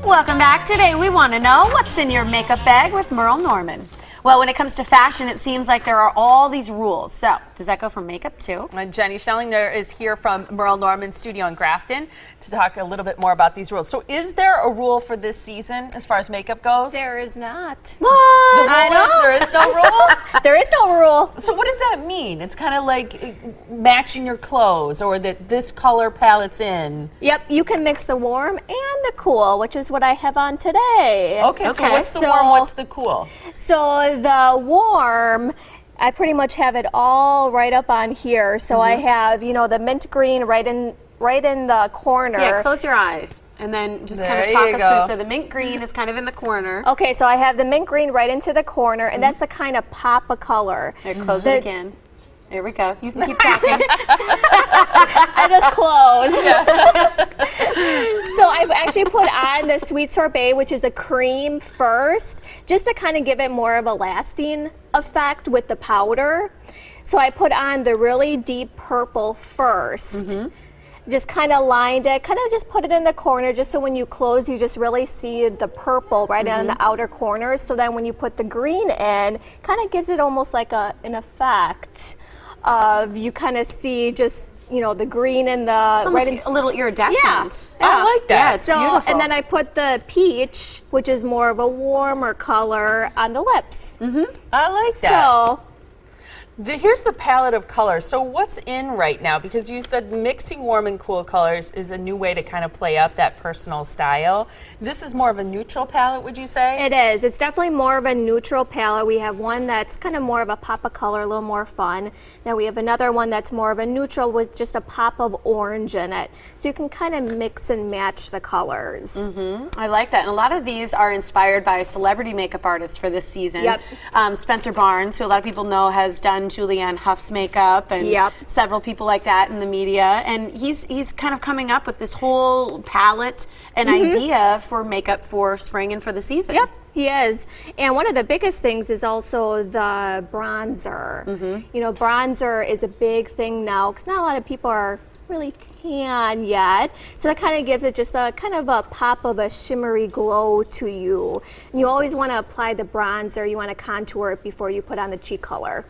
Welcome back. Today we want to know what's in your makeup bag with Merle Norman. Well, when it comes to fashion, it seems like there are all these rules. So, does that go for makeup too? And Jenny Schellinger is here from Merle Norman's studio in Grafton to talk a little bit more about these rules. So, is there a rule for this season as far as makeup goes? There is not. What? There is no rule? There is no rule. So what does that mean? It's kind of like matching your clothes, or that this color palette's in. Yep, you can mix the warm and the cool, which is what I have on today. Okay, so what's the warm, what's the cool? So the warm, I pretty much have it all right up on here. So I have, you know, the mint green right in the corner. Yeah, close your eye. And then just kind of talk us through. So the mint green is kind of in the corner. Okay, so I have the mint green right into the corner, and that's the kind of pop of color. Here, close it again. There we go. You can keep talking. I just closed. So I've actually put on the Sweet Sorbet, which is a cream first, just to kind of give it more of a lasting effect with the powder. So I put on the really deep purple first. Just kind of lined it, kind of just put it in the corner just so when you close you just really see the purple right on the outer corners. So then when you put the green in, kind of gives it almost like an effect of, you kind of see just, you know, the green and the it's almost a little iridescent. Yeah. I like that. Yeah, it's beautiful. And then I put the peach, which is more of a warmer color, on the lips. I like that. So Here's the palette of colors. So what's in right now? Because you said mixing warm and cool colors is a new way to kind of play up that personal style. This is more of a neutral palette, would you say? it is. It's definitely more of a neutral palette. We have one that's kind of more of a pop of color, a little more fun. Then we have another one that's more of a neutral with just a pop of orange in it. So you can kind of mix and match the colors. I like that. And a lot of these are inspired by celebrity makeup artists for this season. Yep. Spencer Barnes, who a lot of people know has done Julianne Hough's makeup, and several people like that in the media. And he's kind of coming up with this whole palette and idea for makeup for spring and for the season. Yep, he is. And one of the biggest things is also the bronzer. You know, bronzer is a big thing now because not a lot of people are really tan yet. So that kind of gives it just a kind of a pop of a shimmery glow to you. And you always want to apply the bronzer. You want to contour it before you put on the cheek color.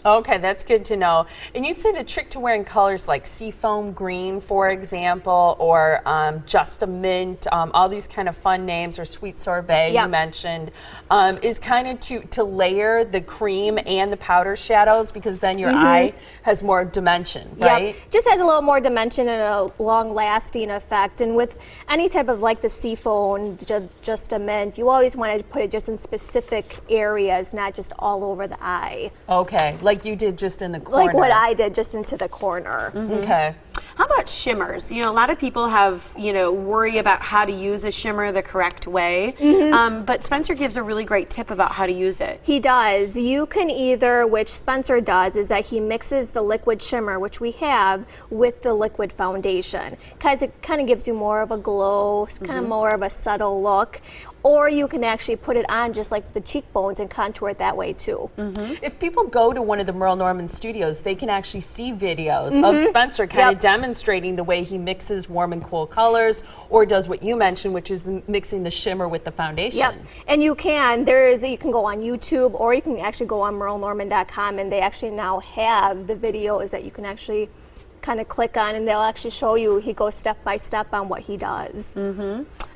Okay, that's good to know. And you say the trick to wearing colors like seafoam green, for example, or just a mint, all these kind of fun names, or sweet sorbet you mentioned, is kind of to layer the cream and the powder shadows, because then your eye has more dimension, right? Just has a little more dimension and a long-lasting effect. And with any type of like the seafoam, just a mint, you always want to put it just in specific areas, not just all over the eye. Okay, like you did just in the corner. Like what I did, just into the corner. Okay. How about shimmers? You know, a lot of people have, you know, worry about how to use a shimmer the correct way. But Spencer gives a really great tip about how to use it. He does. You can either, which Spencer does, is that he mixes the liquid shimmer, which we have, with the liquid foundation, because it kind of gives you more of a glow, it's kind of more of a subtle look. Or you can actually put it on just like the cheekbones and contour it that way too. If people go to one of the Merle Norman studios, they can actually see videos of Spencer kind of demonstrating the way he mixes warm and cool colors, or does what you mentioned, which is mixing the shimmer with the foundation. Yep, and you can go on YouTube, or you can actually go on merlenorman.com, and they actually now have the videos that you can actually kind of click on, and they'll actually show you, he goes step by step on what he does.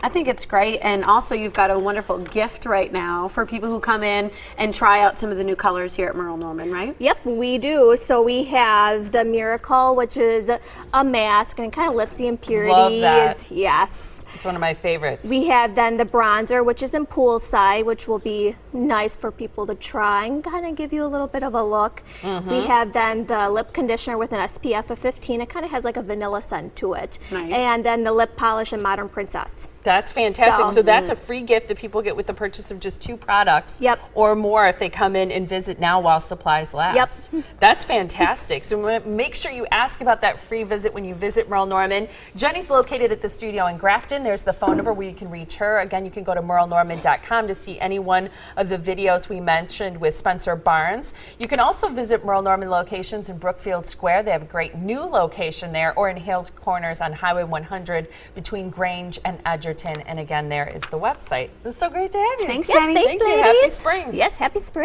I think it's great, and also you've got a wonderful gift right now for people who come in and try out some of the new colors here at Merle Norman, right? Yep, we do. So we have the Miracle, which is a mask, and it kind of lifts the impurities. Love that. Yes. It's one of my favorites. We have then the bronzer, which is in poolside, which will be nice for people to try and kind of give you a little bit of a look. We have then the lip conditioner with an SPF of 15. It kind of has like a vanilla scent to it. Nice. And then the lip polish in Modern Princess. That's fantastic. So that's a free gift that people get with the purchase of just 2 products or more if they come in and visit now while supplies last. That's fantastic. So make sure you ask about that free visit when you visit Merle Norman. Jenny's located at the studio in Grafton. There's the phone number where you can reach her. Again, you can go to merlenorman.com to see any one of the videos we mentioned with Spencer Barnes. You can also visit Merle Norman locations in Brookfield Square. They have a great new location there, or in Hales Corners on Highway 100 between Grange and Edgerton. Fullerton, and again, there is the website. It was so great to have you. Thanks, Yes, Jenny. thanks, Thank you. ladies. Happy spring. Yes, happy spring.